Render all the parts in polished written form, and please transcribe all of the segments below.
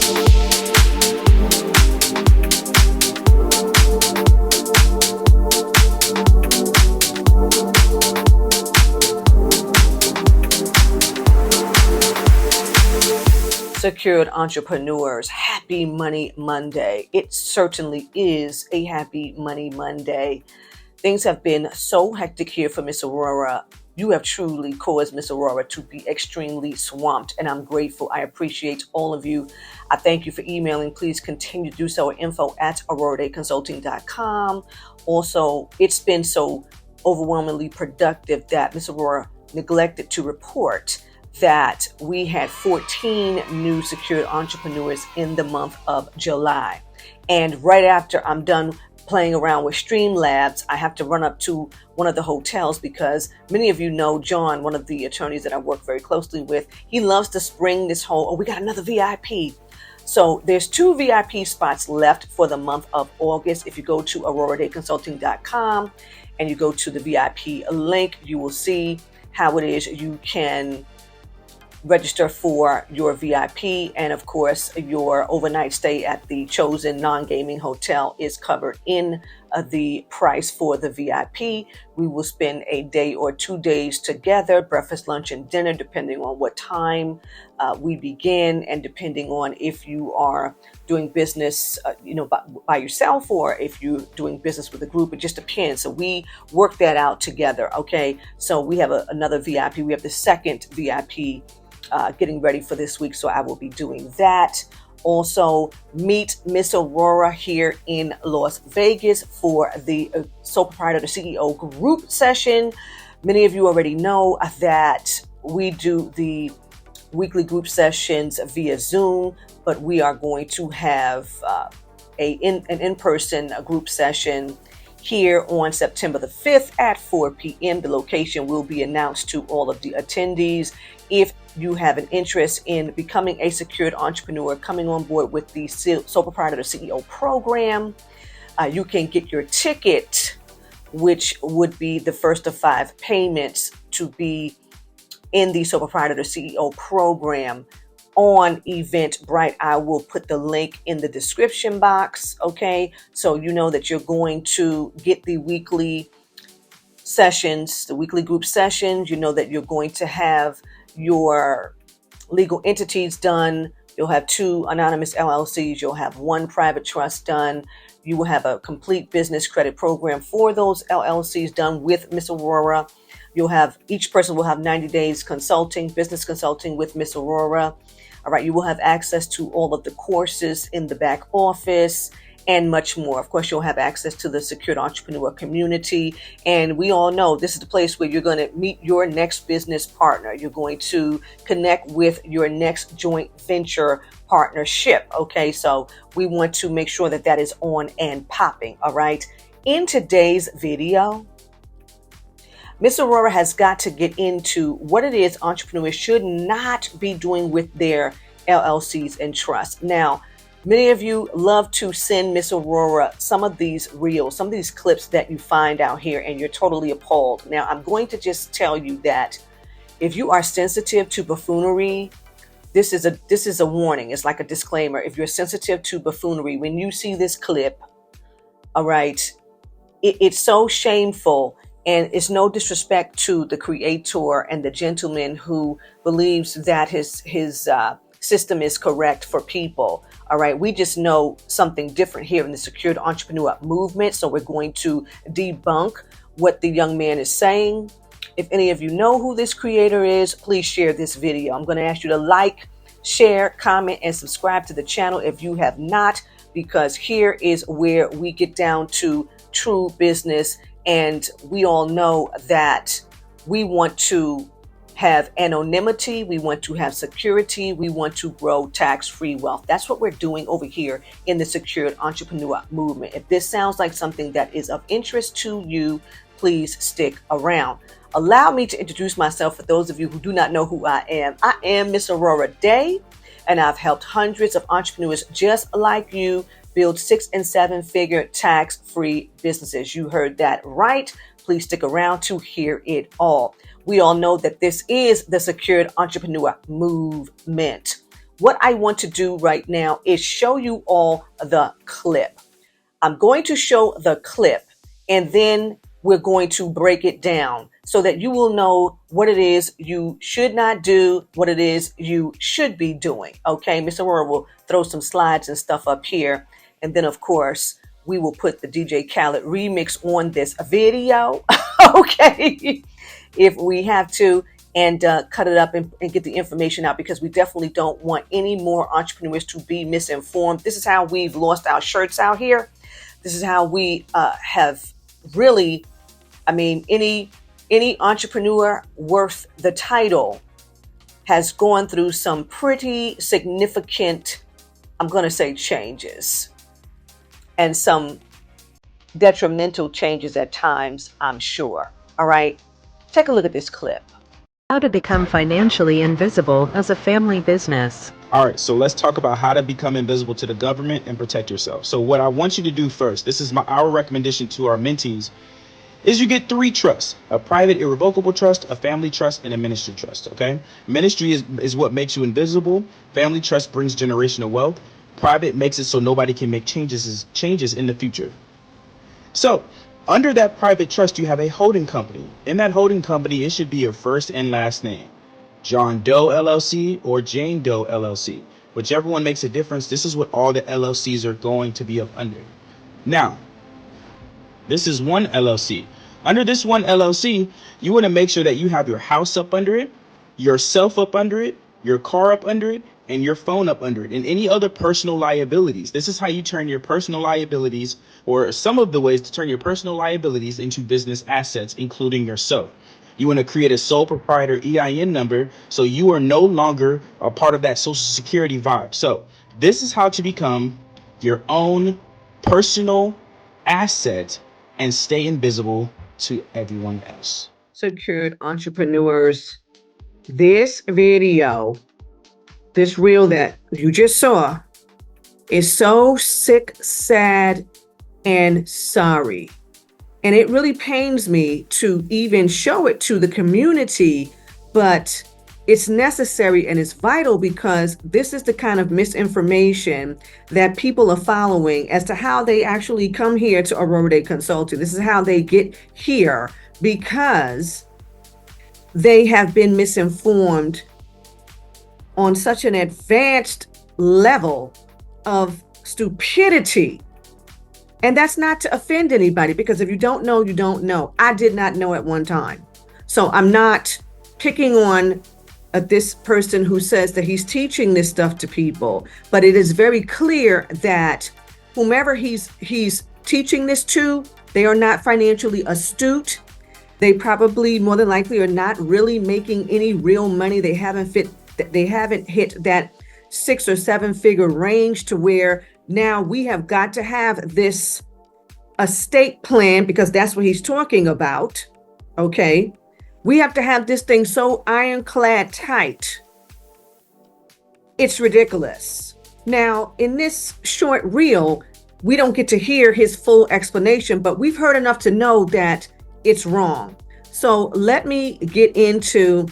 Secured entrepreneurs, happy Money Monday. It certainly is a happy Money Monday. Things have been so hectic here for Miss Aurorah. You have truly caused Miss Aurorah to be extremely swamped, and I'm grateful. I appreciate all of you. I thank you for emailing. Please continue to do so at info@aurorahdayconsulting.com. Also, it's been so overwhelmingly productive that Miss Aurorah neglected to report that we had 14 new secured entrepreneurs in the month of July. And right after I'm done playing around with Streamlabs, I have to run up to one of the hotels because many of you know John, one of the attorneys that I work very closely with. He loves to spring this whole, we got another VIP. So there's 2 VIP spots left for the month of August. If you go to aurorahdayconsulting.com and you go to the VIP link, you will see how it is you can register for your VIP, and of course your overnight stay at the chosen non-gaming hotel is covered in the price for the VIP. We will spend a day or 2 days together, breakfast, lunch, and dinner, depending on what time we begin, and depending on if you are doing business by yourself or if you're doing business with a group. It just depends. So we work that out together. Okay, so we have another VIP. We have the second VIP getting ready for this week, so I will be doing that. Also, meet Miss Aurorah here in Las Vegas for the Sole Proprietor To CEO group session. Many of you already know that we do the weekly group sessions via Zoom, but we are going to have an in-person group session here on September the 5th at 4 p.m. The location will be announced to all of the attendees. If you have an interest in becoming a secured entrepreneur, coming on board with the Sole Proprietor To CEO program, you can get your ticket, which would be the first of 5 payments to be in the Sole Proprietor To CEO program on Eventbrite. I will put the link in the description box. Okay, so you know that you're going to get the weekly sessions, the weekly group sessions. You know that you're going to have your legal entities done. You'll have 2 anonymous LLCs. You'll have 1 private trust done. You will have a complete business credit program for those LLCs done with Miss Aurorah. You'll have, each person will have 90 days consulting, business consulting with Miss Aurorah. All right, you will have access to all of the courses in the back office and much more. Of course, you'll have access to the secured entrepreneur community. And we all know this is the place where you're going to meet your next business partner. You're going to connect with your next joint venture partnership. Okay, so we want to make sure that that is on and popping. All right. In today's video, Miss Aurorah has got to get into what it is entrepreneurs should not be doing with their LLCs and trusts. Now, many of you love to send Miss Aurorah some of these reels, some of these clips that you find out here, and you're totally appalled. Now, I'm going to just tell you that if you are sensitive to buffoonery, this is a warning. It's like a disclaimer. If you're sensitive to buffoonery, when you see this clip, all right, it's so shameful. And it's no disrespect to the creator and the gentleman who believes that his system is correct for people. All right. We just know something different here in the secured entrepreneur movement. So we're going to debunk what the young man is saying. If any of you know who this creator is, please share this video. I'm going to ask you to like, share, comment, and subscribe to the channel if you have not, because here is where we get down to true business. And we all know that we want to have anonymity. We want to have security. We want to grow tax-free wealth. That's what we're doing over here in the secured entrepreneur movement. If this sounds like something that is of interest to you, please stick around. Allow me to introduce myself for those of you who do not know who I am. I am Miss Aurorah Dey, and I've helped hundreds of entrepreneurs just like you build 6- and 7-figure tax-free businesses. You heard that right. Please stick around to hear it all. We all know that this is the secured entrepreneur movement. what I want to do right now is show you all the clip. I'm going to show the clip, and then we're going to break it down so that you will know what it is you should not do, what it is you should be doing. Okay, Miss Aurorah will throw some slides and stuff up here. And then, of course, we will put the DJ Khaled remix on this video, okay, if we have to, and cut it up and get the information out, because we definitely don't want any more entrepreneurs to be misinformed. This is how we've lost our shirts out here. This is how we have really, any entrepreneur worth the title has gone through some pretty significant, I'm going to say, changes, and some detrimental changes at times, I'm sure. All right, take a look at this clip. How to become financially invisible as a family business. All right, so let's talk about how to become invisible to the government and protect yourself. So what I want you to do first, this is our recommendation to our mentees, is you get 3 trusts: a private irrevocable trust, a family trust, and a ministry trust. Okay, ministry is what makes you invisible. Family trust brings generational wealth. Private makes it so nobody can make changes in the future. So under that private trust, you have a holding company. In that holding company, it should be your first and last name: John Doe LLC or Jane Doe LLC. Whichever one makes a difference. This is what all the LLCs are going to be up under. Now, this is one LLC. Under this one LLC, you want to make sure that you have your house up under it, yourself up under it, your car up under it, and your phone up under it, and any other personal liabilities. This is how you turn your personal liabilities, or some of the ways to turn your personal liabilities into business assets, including yourself. You want to create a sole proprietor EIN number so you are no longer a part of that Social Security vibe. So this is how to become your own personal asset and stay invisible to everyone else. Secured entrepreneurs, this video, this reel that you just saw, is so sick, sad, and sorry. And it really pains me to even show it to the community, but it's necessary and it's vital, because this is the kind of misinformation that people are following as to how they actually come here to Aurorah Dey Consulting. This is how they get here, because they have been misinformed on such an advanced level of stupidity. And that's not to offend anybody, because if you don't know, you don't know. I did not know at one time. So I'm not picking on this person who says that he's teaching this stuff to people, but it is very clear that whomever he's teaching this to, they are not financially astute. They probably, more than likely, are not really making any real money. They haven't hit that 6 or 7 figure range to where now we have got to have this estate plan, because that's what he's talking about. Okay. We have to have this thing so ironclad tight. It's ridiculous. Now, in this short reel, we don't get to hear his full explanation, but we've heard enough to know that it's wrong. So let me get into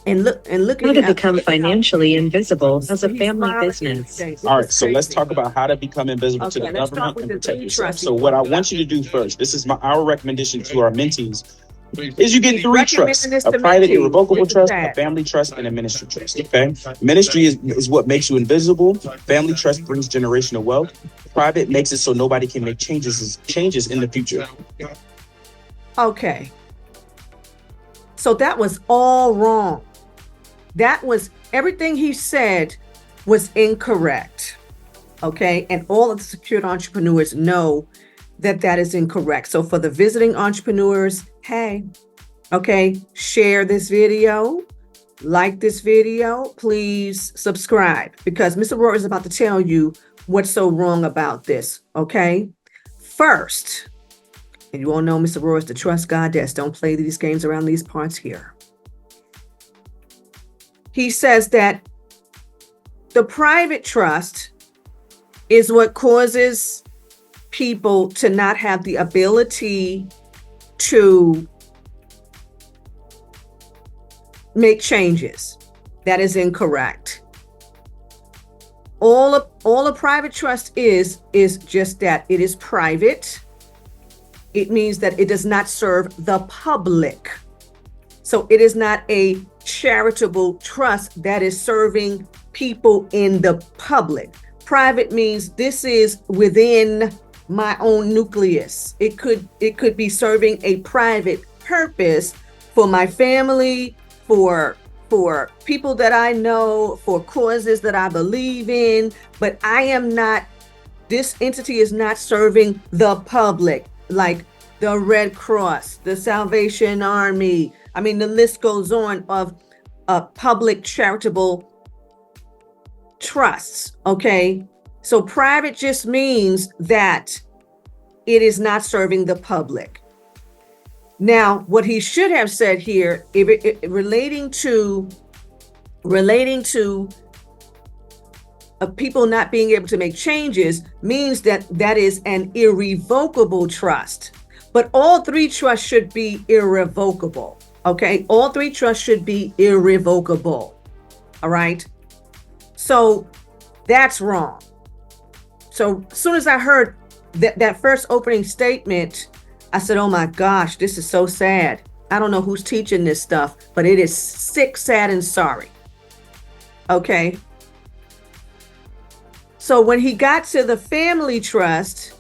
and look How to become financially invisible as a family business. All right, so let's talk about how to become invisible to the government and protect yourself. So what I want you to do first, this is our recommendation to our mentees, is you get 3 trusts: a private irrevocable trust, a family trust, and a ministry trust. Okay, ministry is what makes you invisible. Family trust brings generational wealth. Private makes it so nobody can make changes in the future. Okay, so that was all wrong. That was everything he said was incorrect. Okay, and all of the secured entrepreneurs know that that is incorrect. So for the visiting entrepreneurs, hey, okay, share this video, like this video, please subscribe, because Mr. Aurorah is about to tell you what's so wrong about this. Okay, first, and you all know Mr. Aurorah is the trust goddess. Don't play these games around these parts here. He says that the private trust is what causes people to not have the ability to make changes. That is incorrect. all a private trust is just that. It is private. It means that it does not serve the public. So it is not a charitable trust that is serving people in the public. Private means this is within my own nucleus. It could be serving a private purpose for my family, for people that I know, for causes that I believe in, but this entity is not serving the public, like the Red Cross, the Salvation Army. I mean, the list goes on of public charitable trusts, okay? So private just means that it is not serving the public. Now, what he should have said here, relating to people not being able to make changes, means that is an irrevocable trust. But all three trusts should be irrevocable, okay? All three trusts should be irrevocable, all right? So that's wrong. So as soon as I heard that first opening statement, I said, oh my gosh, this is so sad. I don't know who's teaching this stuff, but it is sick, sad, and sorry. Okay. So when he got to the family trust,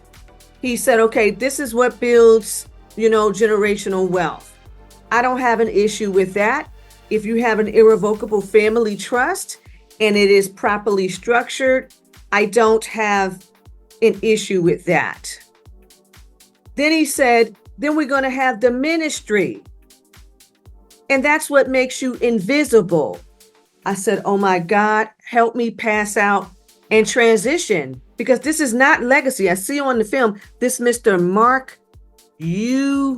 he said, okay, this is what builds, generational wealth. I don't have an issue with that. If you have an irrevocable family trust and it is properly structured, I don't have an issue with that. Then he said, then we're going to have the ministry. And that's what makes you invisible. I said, oh my God, help me pass out and transition, because this is not legacy. I see on the film, this Mr. Mark, I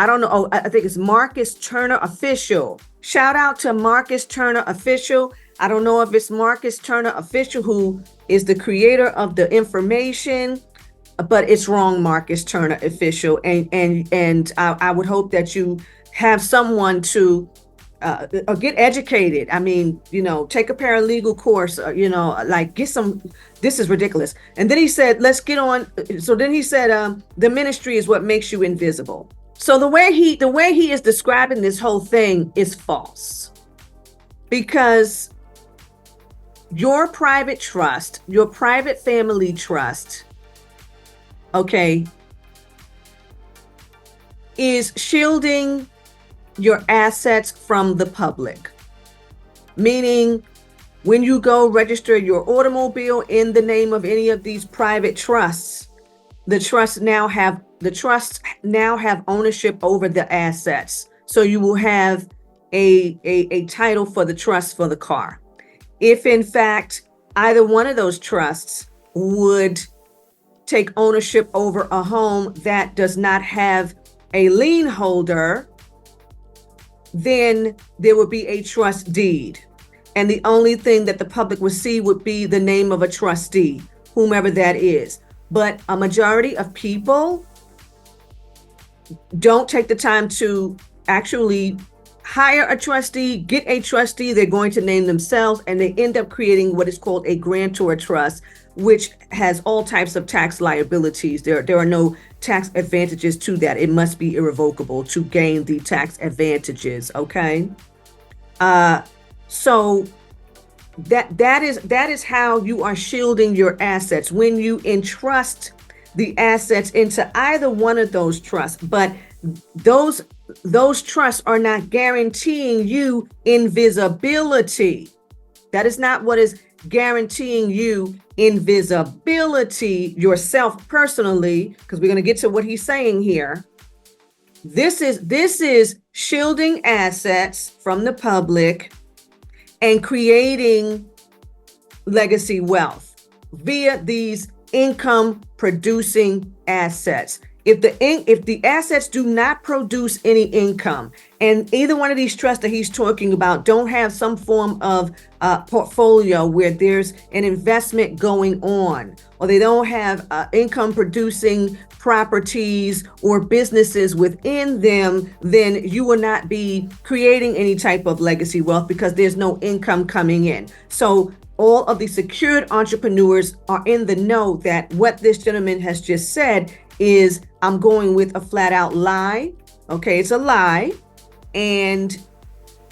don't know. Oh, I think it's Marcus Turner Official. Shout out to Marcus Turner Official. I don't know if it's Marcus Turner Official, who is the creator of the information, but it's wrong, Marcus Turner Official. And I would hope that you have someone to get educated. I mean, take a paralegal course, get some, this is ridiculous. And then he said, let's get on. So then he said, the ministry is what makes you invisible. So the way he is describing this whole thing is false, because your private trust, your private family trust, okay, is shielding your assets from the public. Meaning, when you go register your automobile in the name of any of these private trusts, the trusts now have ownership over the assets. So you will have a title for the trust for the car. If in fact either one of those trusts would take ownership over a home that does not have a lien holder, then there would be a trust deed. And the only thing that the public would see would be the name of a trustee, whomever that is. But a majority of people don't take the time to actually hire a trustee, get a trustee. They're going to name themselves, and they end up creating what is called a grantor trust, which has all types of tax liabilities. There are no tax advantages to that. It must be irrevocable to gain the tax advantages. Okay. So that is how you are shielding your assets when you entrust the assets into either one of those trusts. But those trusts are not guaranteeing you invisibility. That is not what is guaranteeing you invisibility yourself personally, because we're going to get to what he's saying here. This is shielding assets from the public and creating legacy wealth via these income producing assets. If the assets do not produce any income, and either one of these trusts that he's talking about don't have some form of portfolio where there's an investment going on, or they don't have income producing properties or businesses within them, then you will not be creating any type of legacy wealth because there's no income coming in. So all of the secured entrepreneurs are in the know that what this gentleman has just said is, I'm going with a flat out lie. Okay, it's a lie. And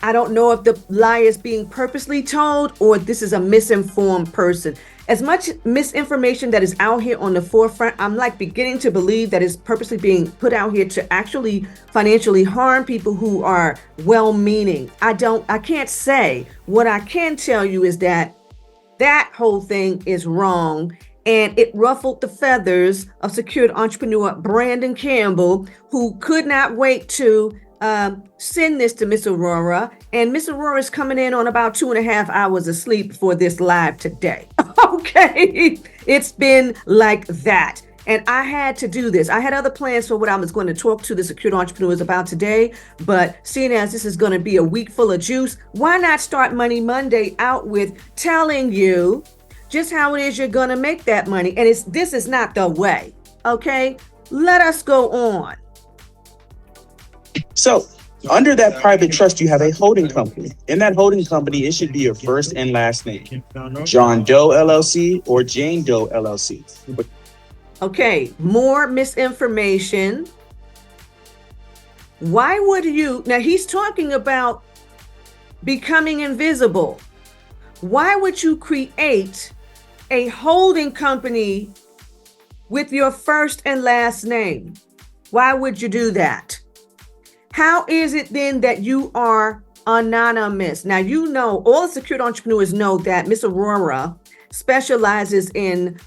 I don't know if the lie is being purposely told or this is a misinformed person. As much misinformation that is out here on the forefront, I'm like beginning to believe that it's purposely being put out here to actually financially harm people who are well-meaning. I can't say. What I can tell you is that whole thing is wrong. And it ruffled the feathers of secured entrepreneur Brandon Campbell, who could not wait to send this to Miss Aurorah. And Miss Aurorah is coming in on about 2.5 hours of sleep for this live today. Okay, it's been like that. And I had to do this. I had other plans for what I was going to talk to the secured entrepreneurs about today. But seeing as this is going to be a week full of juice, why not start Money Monday out with telling you just how it is you're going to make that money? And this is not the way. Okay, let us go on. So under that private trust, you have a holding company. In that holding company, it should be your first and last name. John Doe LLC or Jane Doe LLC. Okay, more misinformation. Why would you? Now he's talking about becoming invisible. Why would you create a holding company with your first and last name? Why would you do that? How is it then that you are anonymous? Now, you know, all the secured entrepreneurs know that Miss Aurorah specializes in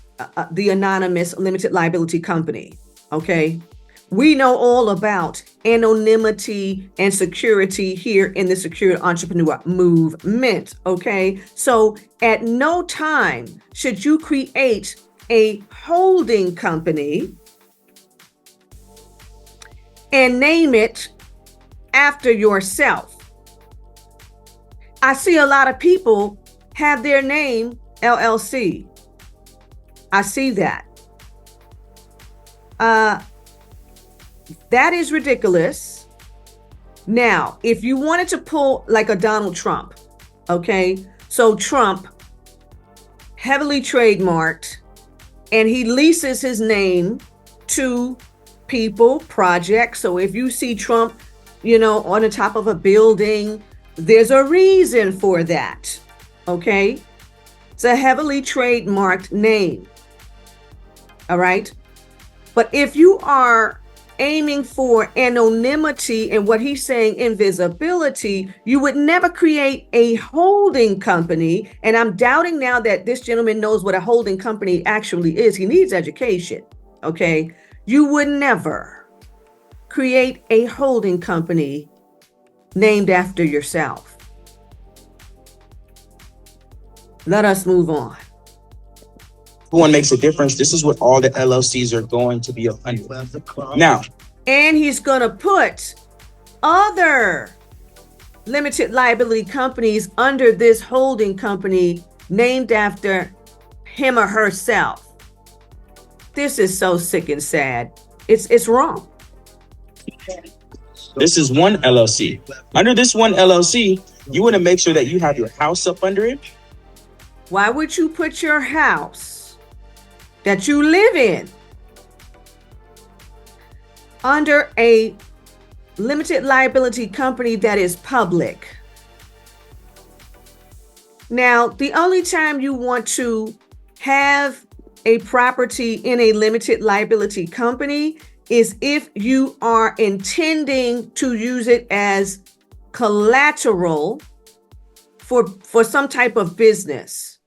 the anonymous limited liability company. Okay. We know all about anonymity and security here in the secured entrepreneur movement. Okay. So at no time should you create a holding company and name it after yourself. I see a lot of people have their name LLC. I see that. That is ridiculous. Now, if you wanted to pull like a Donald Trump, okay, so Trump heavily trademarked and he leases his name to people, projects. So if you see Trump, you know, on the top of a building, there's a reason for that. Okay. It's a heavily trademarked name. All right. But if you are aiming for anonymity and what he's saying, invisibility, you would never create a holding company. And I'm doubting now that this gentleman knows what a holding company actually is. He needs education. Okay. You would never create a holding company named after yourself. Let us move on. One makes a difference. This is what all the LLCs are going to be under. Now, and he's going to put other limited liability companies under this holding company named after him or herself. This is so sick and sad. It's wrong. This is one LLC. Under this one LLC, you want to make sure that you have your house up under it. Why would you put your house that you live in under a limited liability company that is public? Now, the only time you want to have a property in a limited liability company is if you are intending to use it as collateral for some type of business.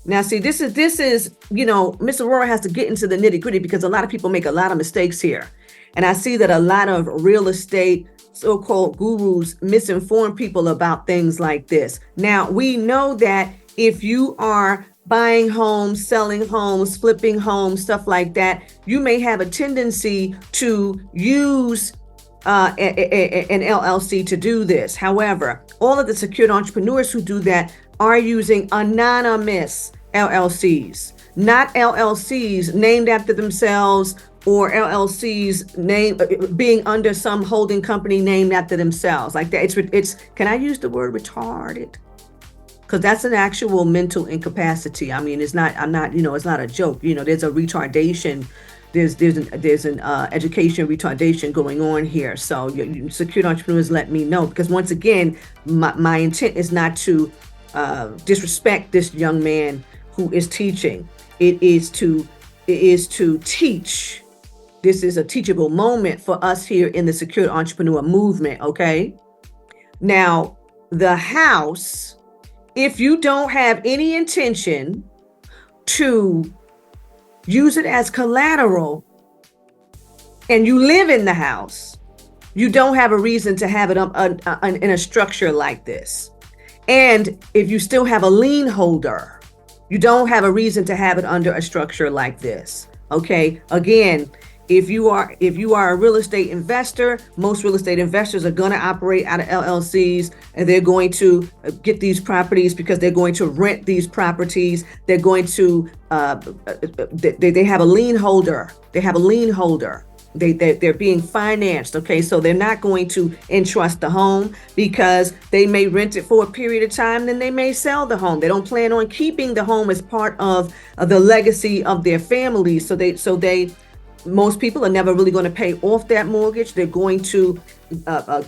Now, see, this is, you know, Miss Aurorah has to get into the nitty gritty because a lot of people make a lot of mistakes here. And I see that a lot of real estate so-called gurus misinform people about things like this. Now, we know that if you are buying homes, selling homes, flipping homes, stuff like that, you may have a tendency to use an LLC to do this. However, all of the secured entrepreneurs who do that are using anonymous LLCs, not LLCs named after themselves or LLCs being under some holding company named after themselves like that. It's can I use the word retarded? because that's an actual mental incapacity. I mean, it's not, it's not a joke. There's a retardation. There's an education retardation going on here. So secured entrepreneurs, let me know, because once again, my intent is not to disrespect this young man who is teaching. It is to teach. This is a teachable moment for us here in the secured entrepreneur movement. Okay. Now, the house, if you don't have any intention to use it as collateral and you live in the house, you don't have a reason to have it in a structure like this. And if you still have a lien holder, you don't have a reason to have it under a structure like this. Okay. Again, if you are a real estate investor, most real estate investors are going to operate out of LLCs, and they're going to get these properties because they're going to rent these properties. They're going to they have a lien holder. They have a lien holder. They're being financed. Okay, so they're not going to entrust the home because they may rent it for a period of time, then they may sell the home. They don't plan on keeping the home as part of the legacy of their family. Most people are never really going to pay off that mortgage. They're going to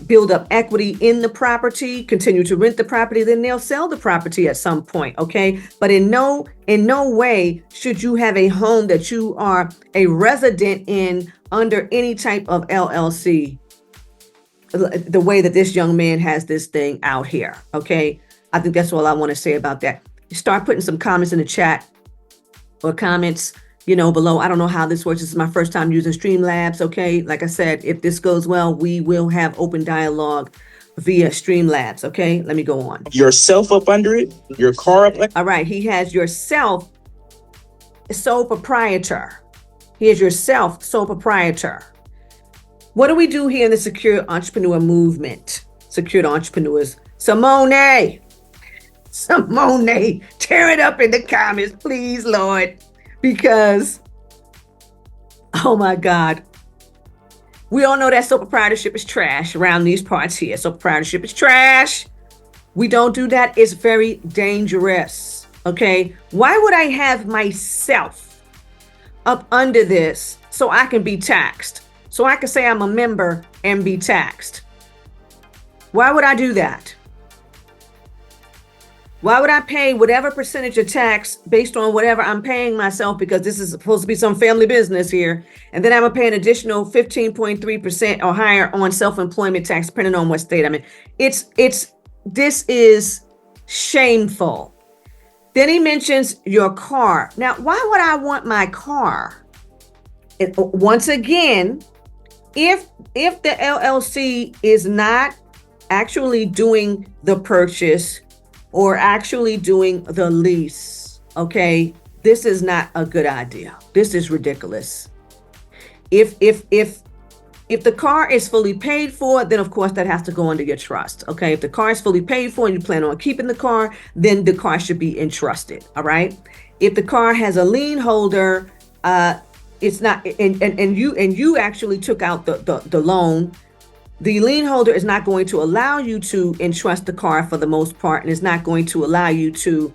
build up equity in the property, continue to rent the property, then they'll sell the property at some point. Okay. But in no way should you have a home that you are a resident in under any type of LLC, the way that this young man has this thing out here. Okay. I think that's all I want to say about that. You start putting some comments in the chat or comments below. I don't know how this works. This is my first time using Streamlabs. Okay. Like I said, if this goes well, we will have open dialogue via Streamlabs. Okay. Let me go on. Yourself up under it, your car up under. All right. He has yourself, sole proprietor. He has yourself, sole proprietor. What do we do here in the secured entrepreneur movement? Secured entrepreneurs. Simone, tear it up in the comments, please, Lord. Because, oh my God, we all know that sole proprietorship is trash around these parts here. Sole proprietorship is trash. We don't do that. It's very dangerous. Okay. Why would I have myself up under this so I can be taxed? So I can say I'm a member and be taxed. Why would I do that? Why would I pay whatever percentage of tax based on whatever I'm paying myself, because this is supposed to be some family business here, and then I'm going to pay an additional 15.3% or higher on self-employment tax, depending on what state I'm in. This is shameful. Then he mentions your car. Now, why would I want my car? Once again, if the LLC is not actually doing the purchase or actually doing the lease, okay, this is not a good idea. This is ridiculous. If the car is fully paid for, then of course that has to go under your trust. Okay, if the car is fully paid for and you plan on keeping the car, then the car should be entrusted. All right. If the car has a lien holder, it's not, and you actually took out the loan. The lien holder is not going to allow you to entrust the car for the most part, and is not going to allow you to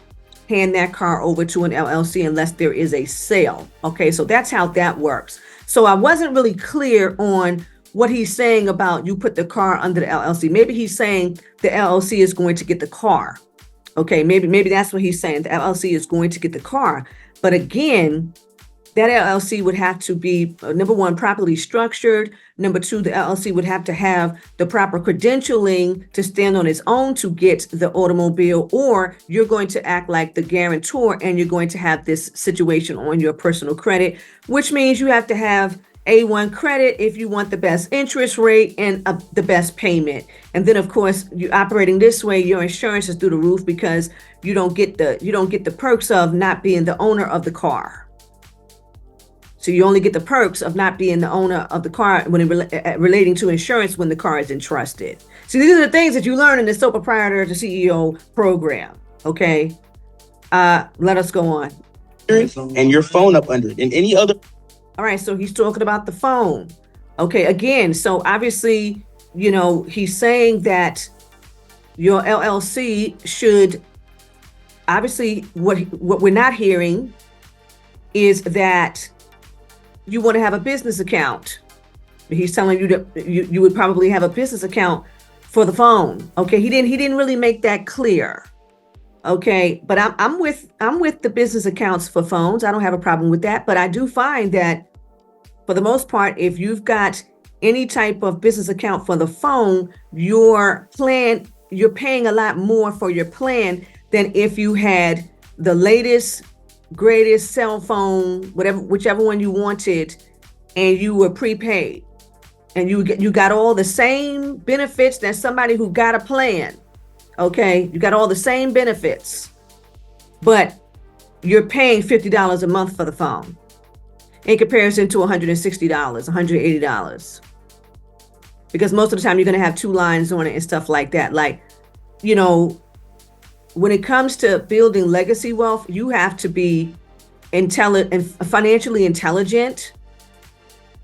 hand that car over to an LLC unless there is a sale. Okay, so that's how that works. So I wasn't really clear on what he's saying about you put the car under the LLC. Maybe he's saying the LLC is going to get the car. Okay, maybe that's what he's saying. The LLC is going to get the car. But again, that LLC would have to be, number one, properly structured. Number two, the LLC would have to have the proper credentialing to stand on its own to get the automobile, or you're going to act like the guarantor and you're going to have this situation on your personal credit, which means you have to have A1 credit if you want the best interest rate and the best payment. And then, of course, you operating this way, your insurance is through the roof because you don't get the perks of not being the owner of the car. So you only get the perks of not being the owner of the car when relating to insurance when the car is entrusted. So these are the things that you learn in the Sole Proprietor to CEO program. Okay. Let us go on. And your phone up under it and any other. All right. So he's talking about the phone. Okay. Again, so obviously, he's saying that your LLC should obviously what we're not hearing is that you want to have a business account. He's telling you that you would probably have a business account for the phone. Okay, he didn't really make that clear. Okay, but I'm with the business accounts for phones. I don't have a problem with that, but I do find that for the most part, if you've got any type of business account for the phone, you're paying a lot more for your plan than if you had the latest, greatest cell phone, whichever one you wanted, and you were prepaid, and you got all the same benefits that somebody who got a plan. Okay, you got all the same benefits, but you're paying $50 a month for the phone in comparison to $160, $180. Because most of the time you're going to have 2 lines on it and stuff like that. Like, when it comes to building legacy wealth, you have to be financially intelligent.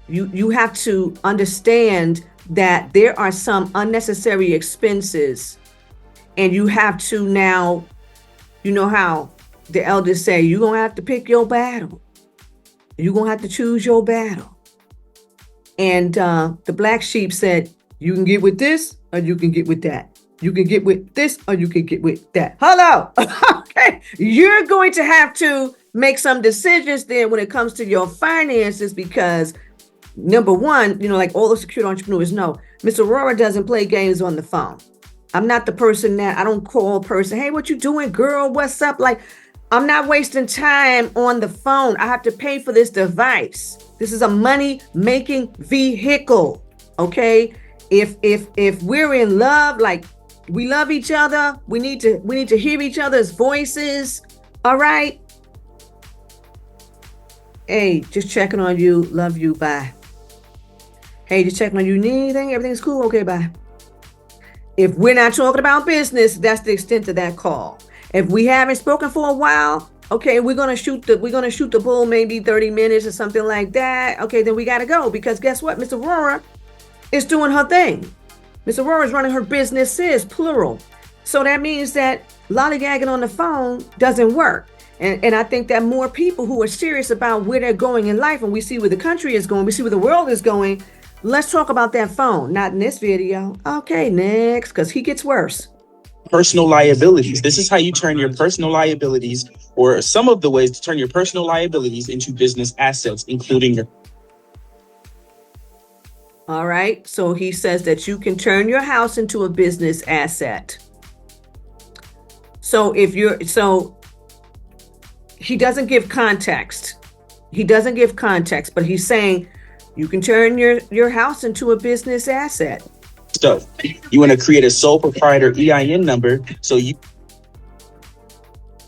You have to understand that there are some unnecessary expenses. And you have to now, you know how the elders say, you're going to have to pick your battle. You're going to have to choose your battle. And the black sheep said, you can get with this or you can get with that. You can get with this or you can get with that. Hello. Okay. You're going to have to make some decisions there when it comes to your finances, because number one, like all the secure entrepreneurs know, Miss Aurorah doesn't play games on the phone. I'm not the person that I don't call a person, hey, what you doing, girl? What's up? Like, I'm not wasting time on the phone. I have to pay for this device. This is a money-making vehicle. Okay. If we're in love, like we love each other, we need to hear each other's voices. All right. Hey, just checking on you. Love you. Bye. Hey, just checking on you. Need anything? Everything's cool. Okay, bye. If we're not talking about business, that's the extent of that call. If we haven't spoken for a while, okay, we're gonna shoot the bull maybe 30 minutes or something like that. Okay, then we gotta go, because guess what? Miss Aurorah is doing her thing. Miss Aurorah is running her businesses, plural. So that means that lollygagging on the phone doesn't work. And I think that more people who are serious about where they're going in life, and we see where the country is going, we see where the world is going. Let's talk about that phone. Not in this video. Okay, next, because he gets worse. Personal liabilities. This is how you turn your personal liabilities, or some of the ways to turn your personal liabilities into business assets, including your. All right. So he says that you can turn your house into a business asset. So he doesn't give context. But he's saying you can turn your house into a business asset. Stuff. You want to create a sole proprietor EIN number. This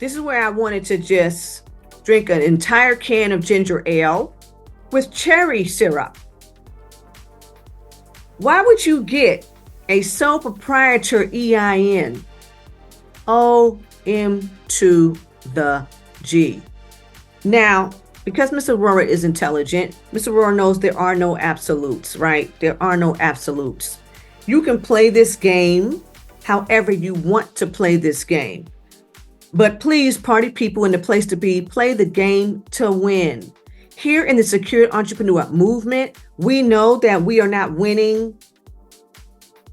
is where I wanted to just drink an entire can of ginger ale with cherry syrup. Why would you get a sole proprietor EIN? OM to the G. Now, because Miss Aurorah is intelligent, Miss Aurorah knows there are no absolutes, right? There are no absolutes. You can play this game however you want to play this game. But please, party people in the place to be, play the game to win. Here in the Secure Entrepreneur Movement, we know that we are not winning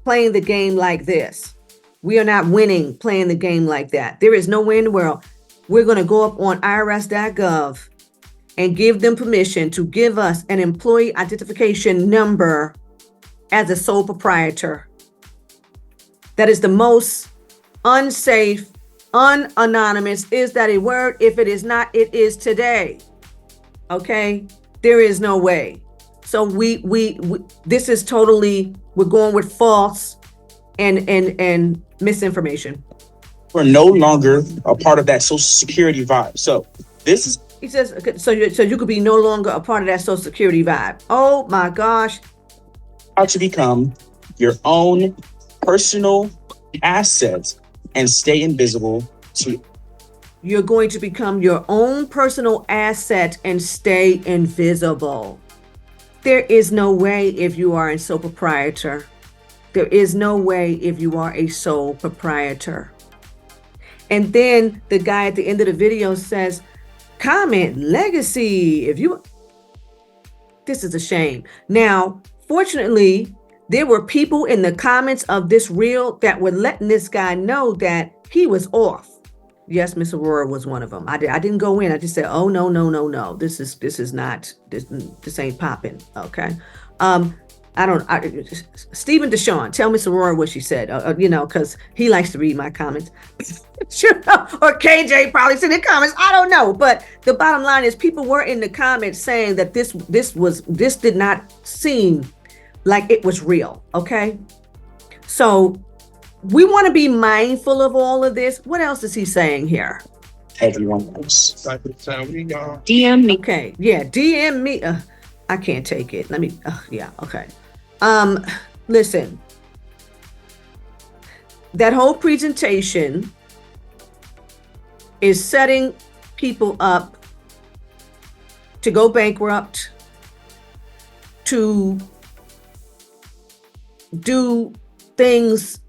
playing the game like this. We are not winning playing the game like that. There is no way in the world we're going to go up on irs.gov and give them permission to give us an employee identification number as a sole proprietor. That is the most unsafe, unanonymous. Is that a word? If it is not, it is today. Okay? There is no way. So we this is totally, we're going with false and misinformation. We're no longer a part of that Social Security vibe. So this is. He says, so you could be no longer a part of that Social Security vibe. Oh my gosh. How to become your own personal assets and stay invisible to. You're going to become your own personal asset and stay invisible. There is no way if you are a sole proprietor. There is no way if you are a sole proprietor. And then the guy at the end of the video says, comment legacy. This is a shame. Now, fortunately, there were people in the comments of this reel that were letting this guy know that he was off. Yes, Miss Aurorah was one of them. I didn't go in. I just said, oh, no. This is not, this ain't popping. Okay. Stephen Deshawn, tell Miss Aurorah what she said, because he likes to read my comments. Sure. Or KJ probably said in the comments. I don't know. But the bottom line is people were in the comments saying that this did not seem like it was real. Okay. So we want to be mindful of all of this. What else is he saying here? Everyone else. DM me. Okay. Yeah. DM me. I can't take it. Let me. Yeah. Okay. Listen. That whole presentation is setting people up to go bankrupt, to do things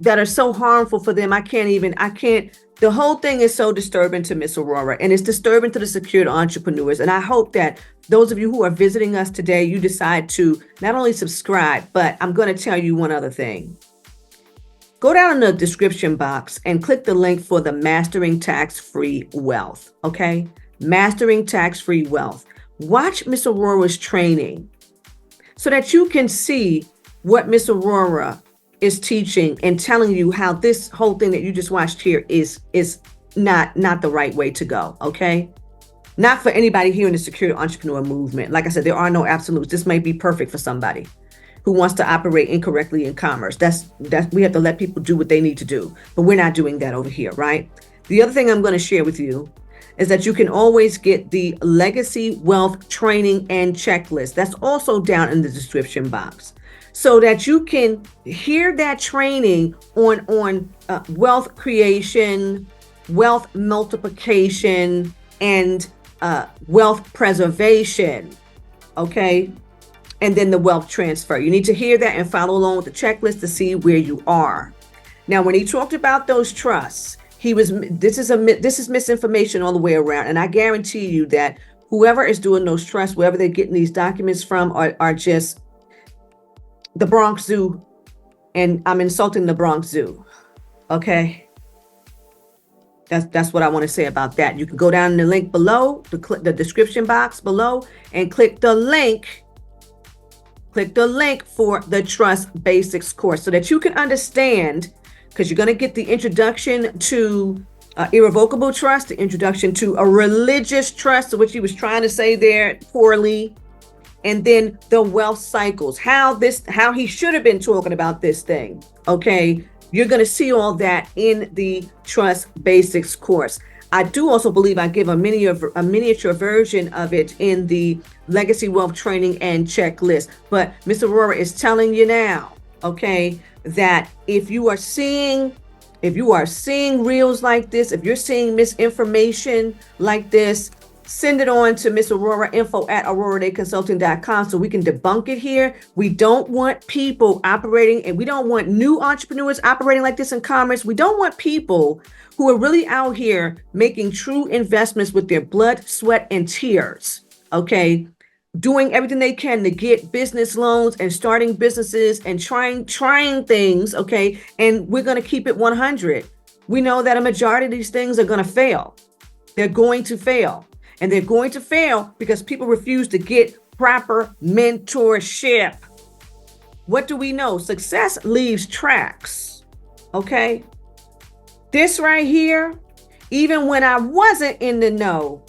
that are so harmful for them. The whole thing is so disturbing to Miss Aurorah, and it's disturbing to the secured entrepreneurs. And I hope that those of you who are visiting us today, you decide to not only subscribe, but I'm going to tell you one other thing. Go down in the description box and click the link for the Mastering Tax-Free Wealth. Okay? Mastering Tax-Free Wealth. Watch Miss Aurorah's training so that you can see what Miss Aurorah is teaching and telling you how this whole thing that you just watched here is not the right way to go. Okay? Not for anybody here in the secure entrepreneur movement. Like I said, there are no absolutes. This may be perfect for somebody who wants to operate incorrectly in commerce. That's we have to let people do what they need to do, but we're not doing that over here, right? The other thing I'm going to share with you is that you can always get the Legacy Wealth Training and Checklist. That's also down in the description box, so that you can hear that training on wealth creation, wealth multiplication, and wealth preservation. Okay. And then the wealth transfer. You need to hear that and follow along with the checklist to see where you are. Now, when he talked about those trusts, this is misinformation all the way around. And I guarantee you that whoever is doing those trusts, wherever they're getting these documents from, are just the Bronx Zoo. And I'm insulting the Bronx Zoo. Okay. That's what I want to say about that. You can go down in the link below, the description box below, and click the link. Click the link for the Trust Basics course so that you can understand, because you're going to get the introduction to irrevocable trust, the introduction to a religious trust, which he was trying to say there poorly, and then the wealth cycles, how he should have been talking about this thing. Okay, you're going to see all that in the Trust Basics course. I do also believe I give a miniature version of it in the Legacy Wealth Training and Checklist. But Miss Aurorah is telling you now, okay, that if you are seeing reels like this, if you're seeing misinformation like this, send it on to Miss Aurorah, info@aurorahdayconsulting.com, so we can debunk it here. We don't want people operating, and we don't want new entrepreneurs operating like this in commerce. We don't want people who are really out here making true investments with their blood, sweat, and tears. Okay, doing everything they can to get business loans and starting businesses and trying things. Okay, and we're going to keep it 100. We know that a majority of these things are going to fail. They're going to fail. And they're going to fail because people refuse to get proper mentorship. What do we know? Success leaves tracks. Okay. This right here, even when I wasn't in the know,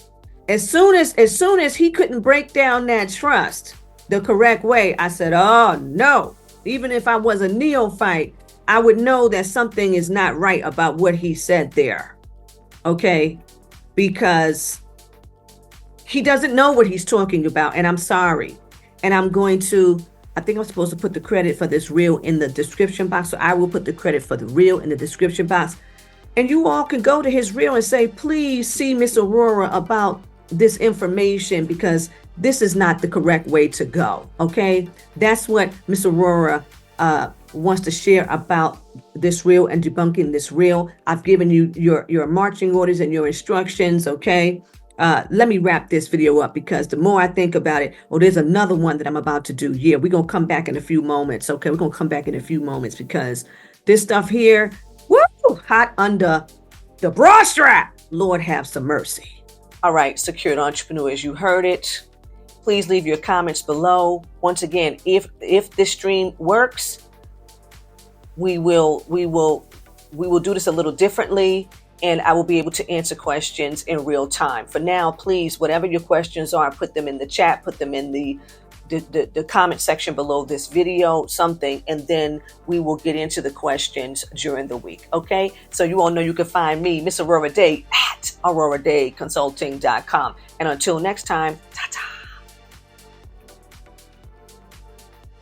as soon as he couldn't break down that trust the correct way, I said, oh no. Even if I was a neophyte, I would know that something is not right about what he said there. Okay. Because he doesn't know what he's talking about, and I'm sorry. And I think I'm supposed to put the credit for this reel in the description box. So I will put the credit for the reel in the description box. And you all can go to his reel and say, please see Miss Aurorah about this information, because this is not the correct way to go. Okay. That's what Miss Aurorah wants to share about this reel and debunking this reel. I've given you your marching orders and your instructions, okay? Let me wrap this video up, because the more I think about it, there's another one that I'm about to do. Yeah, we're going to come back in a few moments, okay? We're going to come back in a few moments, because this stuff here, woo, hot under the bra strap. Lord have some mercy. All right, secured entrepreneurs, you heard it. Please leave your comments below. Once again, if this stream works, we will do this a little differently, and I will be able to answer questions in real time. For now, please, whatever your questions are, put them in the chat, put them in the comment section below this video, something, and then we will get into the questions during the week. Okay, so you all know you can find me, Miss Aurorah Dey, at AurorahDeyConsulting.com. And until next time, ta-ta.